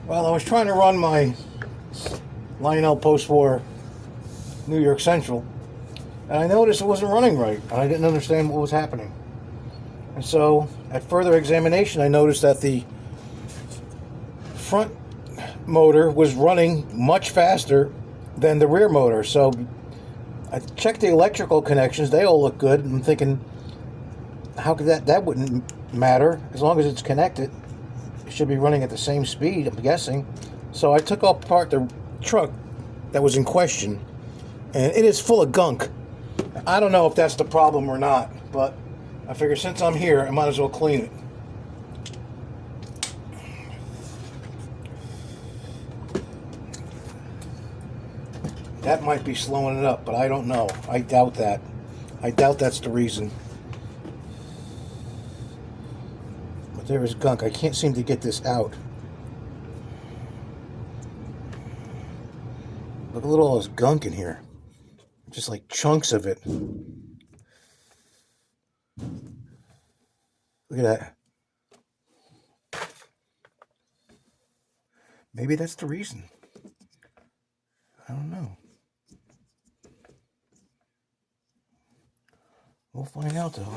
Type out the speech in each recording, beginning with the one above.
Well, I was trying to run my Lionel post-war New York Central, and I noticed it wasn't running right, and I didn't understand what was happening. And so, at further examination, I noticed that the front motor was running much faster than the rear motor. So, I checked the electrical connections; they all look good. I'm thinking, how could that wouldn't matter as long as it's connected? It should be running at the same speed, I'm guessing. So I took apart the truck that was in question, and it is full of gunk. I don't know if that's the problem or not, but I figure since I'm here, I might as well clean it. That might be slowing it up, but I don't know. I doubt that. I doubt that's the reason. But there is gunk. I can't seem to get this out. Look at all this gunk in here. Just like chunks of it. Look at that. Maybe that's the reason. I don't know. We'll find out though.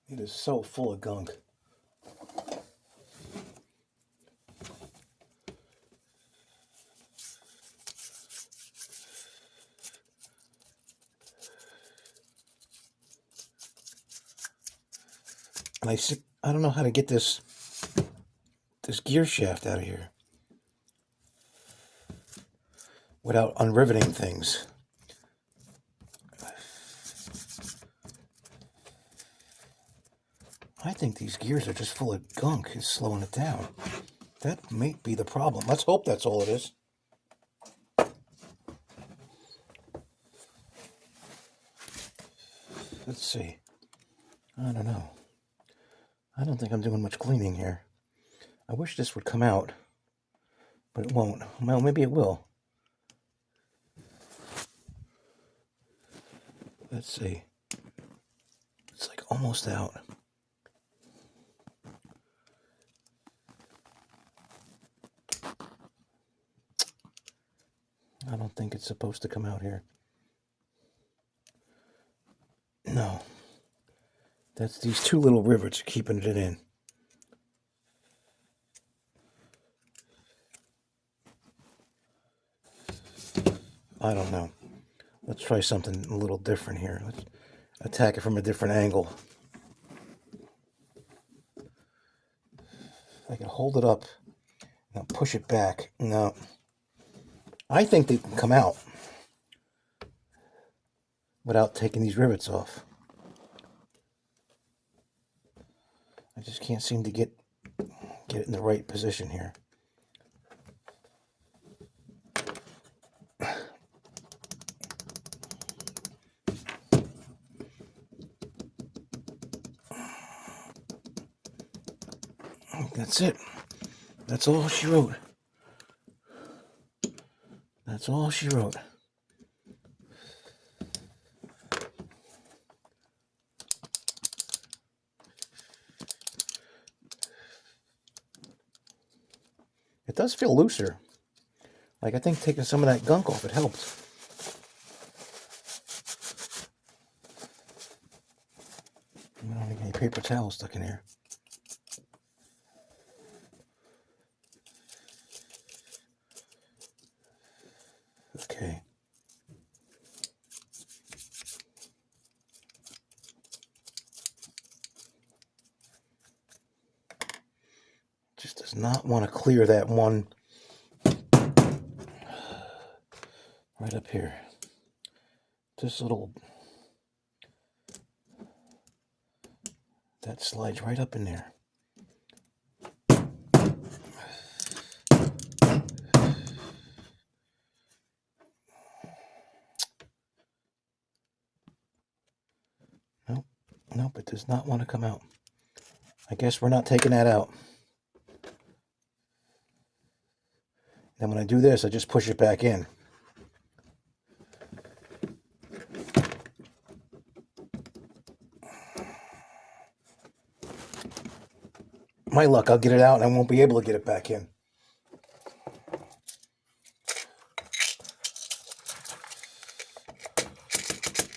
It is so full of gunk. And I don't know how to get this gear shaft out of here without unriveting things. I think these gears are just full of gunk. It's slowing it down. That may be the problem. Let's hope that's all it is. Let's see. I don't know. I don't think I'm doing much cleaning here. I wish this would come out, but it won't. Well, maybe it will. Let's see. It's like almost out. I don't think it's supposed to come out here. No. That's these two little rivets keeping it in. I don't know. Let's try something a little different here. Let's attack it from a different angle. I can hold it up and push it back. No. I think they can come out without taking these rivets off. I just can't seem to get it in the right position here. That's it. That's all she wrote. That's all she wrote. It does feel looser. Like I think taking some of that gunk off, it helps. I don't have any paper towels stuck in here. Okay. Just does not want to clear that one right up here. This little, that slides right up in there. Nope, nope, it does not want to come out. I guess we're not taking that out. Then when I do this, I just push it back in. my luck, I'll get it out and I won't be able to get it back in.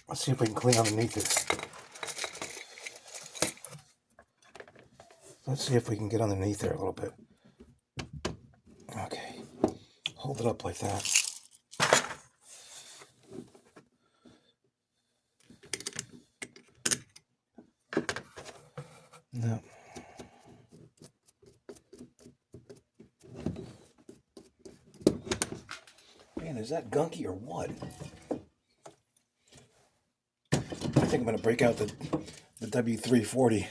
Let's see if we can clean underneath it. Let's see if we can get underneath there a little bit. Okay. Hold it up like that. No. Man, is that gunky or what? I think I'm going to break out the W340.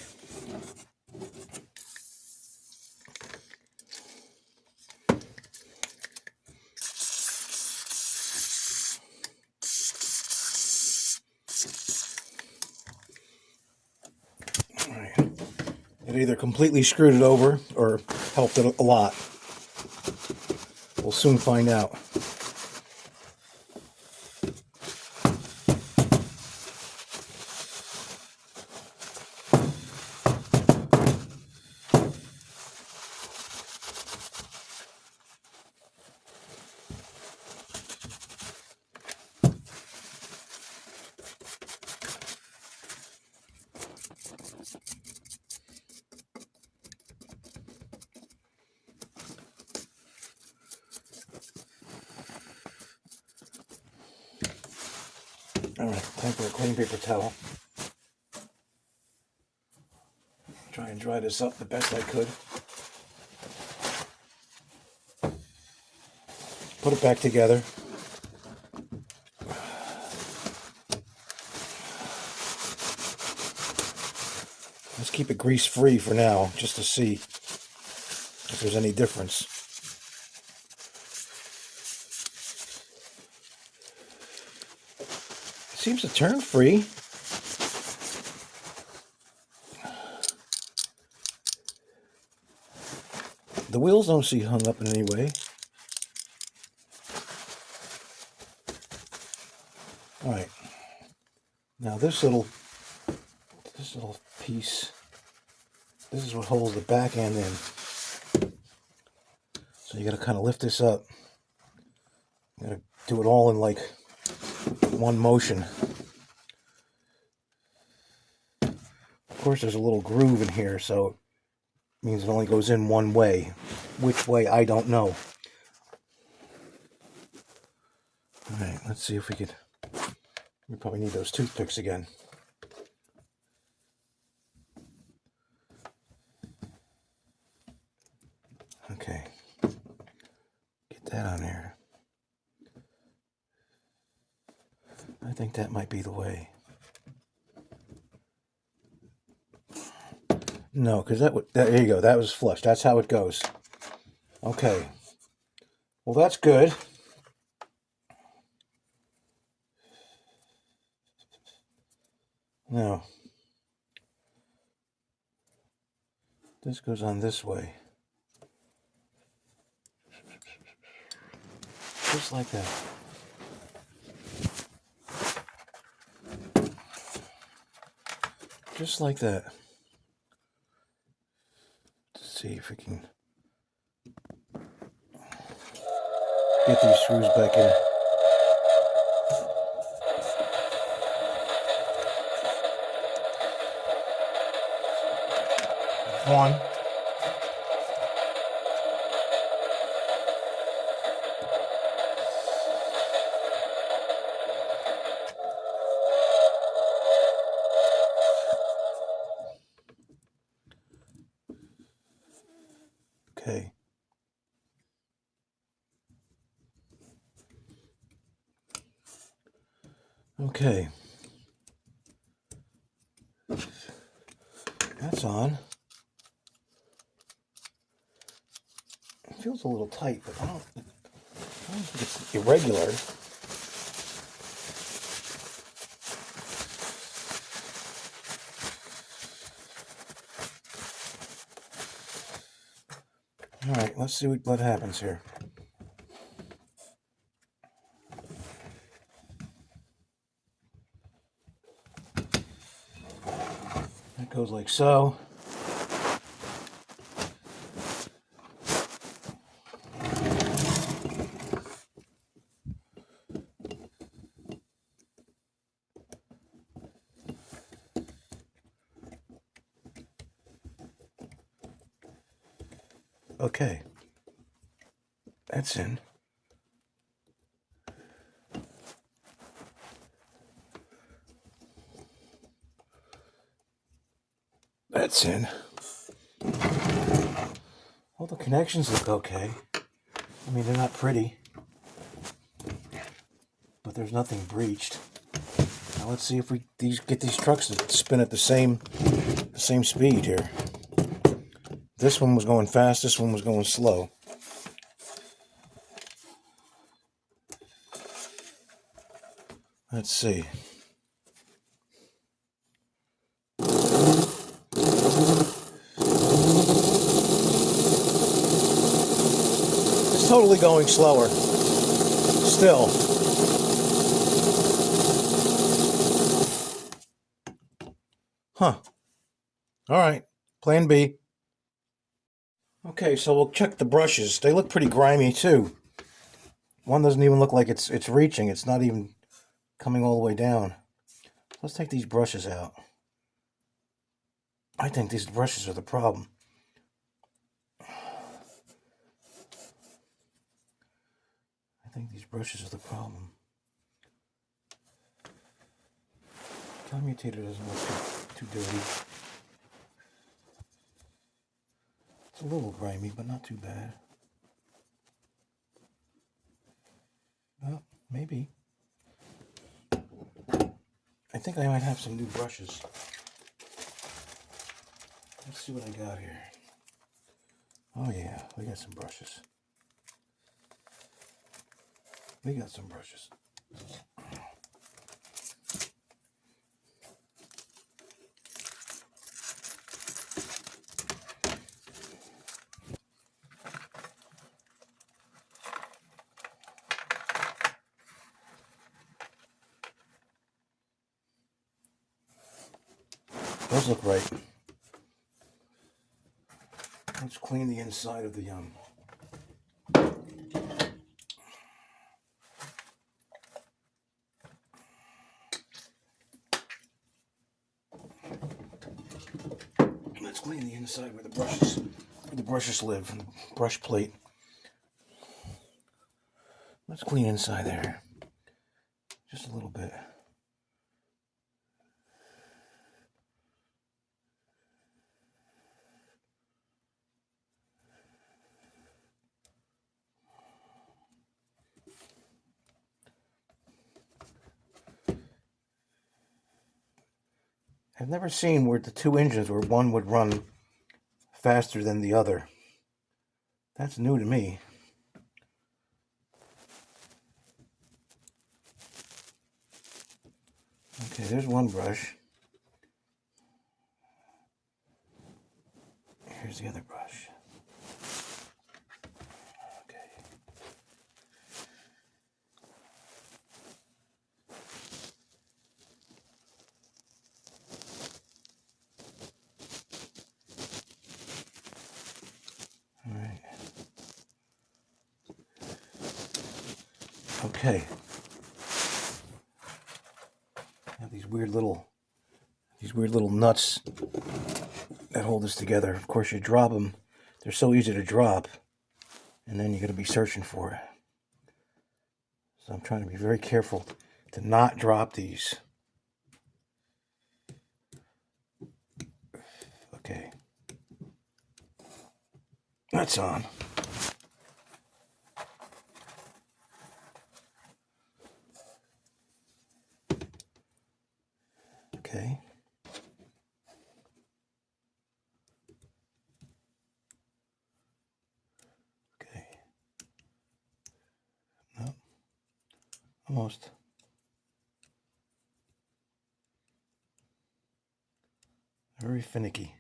It either completely screwed it over or helped it a lot. We'll soon find out. Alright, time for a clean paper towel. Try and dry this up the best I could. Put it back together. Let's keep it grease free for now, just to see if there's any difference. It seems to turn free. The wheels don't seem hung up in any way. Alright. Now this little piece, this is what holds the back end in. So you gotta kind of lift this up. You gotta do it all in like one motion. Of course there's a little groove in here, so it means it only goes in one way. Which way, I don't know. Alright, let's see if we could... We probably need those toothpicks again. Okay. Get that on there. I think that might be the way. No, because there you go. That was flush. That's how it goes. Okay. Well, that's good. Now, this goes on this way. Just like that. Just like that. Let's see if we can get these screws back in. One. Okay. Okay. That's on. It feels a little tight, but I don't think it's irregular. Alright, let's see what happens here. That goes like so. Okay. That's in. That's in. All the connections look okay. I mean, they're not pretty, but there's nothing breached. Now let's see if we get these trucks to spin at the same speed here. This one was going fast. This one was going slow. Let's see. It's totally going slower. Still. Huh. All right. Plan B. Okay, so we'll check the brushes. They look pretty grimy too. One doesn't even look like it's reaching. It's not even coming all the way down. Let's take these brushes out. I think these brushes are the problem. I think these brushes are the problem. Commutator doesn't look too dirty. It's a little grimy, but not too bad. Well, maybe. I think I might have some new brushes. Let's see what I got here. Oh yeah, we got some brushes. We got some brushes. Those look right. Let's clean the inside of the let's clean the inside where the brushes live, and the brush plate. Let's clean inside there. Just a little bit. I've never seen where the two engines where one would run faster than the other. That's new to me. Okay, there's one brush. Here's the other brush. Okay. All right. Okay. Now these weird little nuts that hold this together. Of course, you drop them. They're so easy to drop, and then you're going to be searching for it. So I'm trying to be very careful to not drop these. Okay. That's on. Okay. Okay. No. Almost. Very finicky.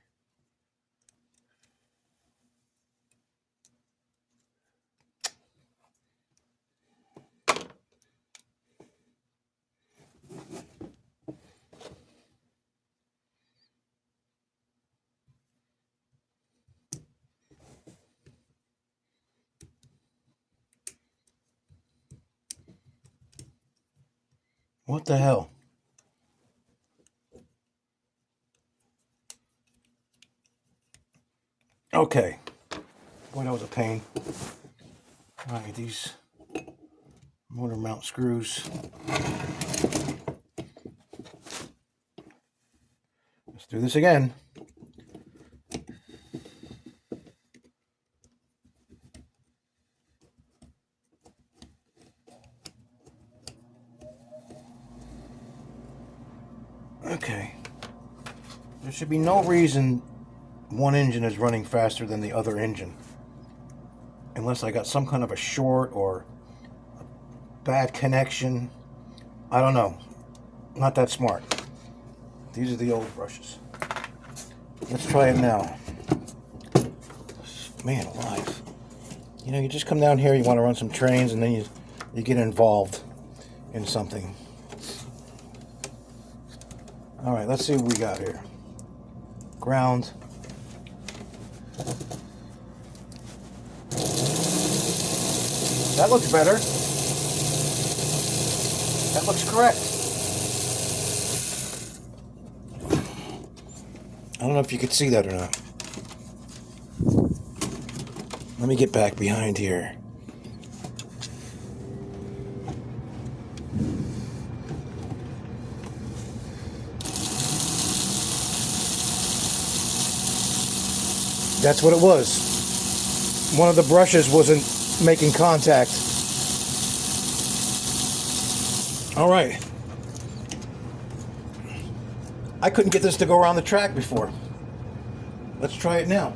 What the hell? Okay. Boy, that was a pain. All right, these motor mount screws. Let's do this again. Okay. There should be no reason one engine is running faster than the other engine. Unless I got some kind of a short or a bad connection. I don't know. Not that smart. These are the old brushes. Let's try it now. Man alive. You know, you just come down here, you want to run some trains, and then you get involved in something. All right, let's see what we got here. Ground. That looks better. That looks correct. I don't know if you could see that or not. Let me get back behind here. That's what it was. One of the brushes wasn't making contact. All right. I couldn't get this to go around the track before. Let's try it now.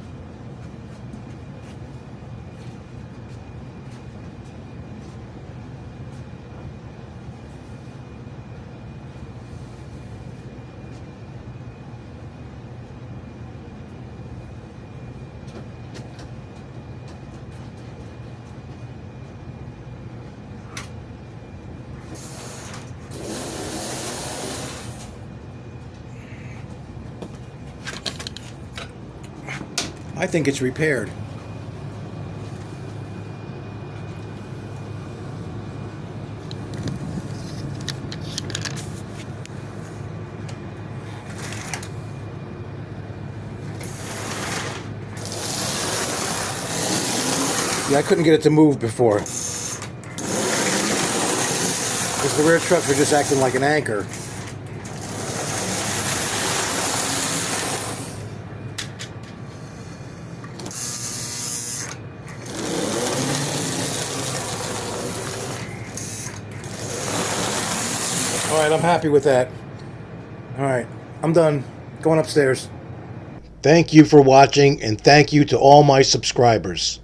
I think it's repaired. Yeah, I couldn't get it to move before. Because the rear trucks were just acting like an anchor. All right, I'm happy with that. All right, I'm done. Going upstairs. Thank you for watching, and thank you to all my subscribers.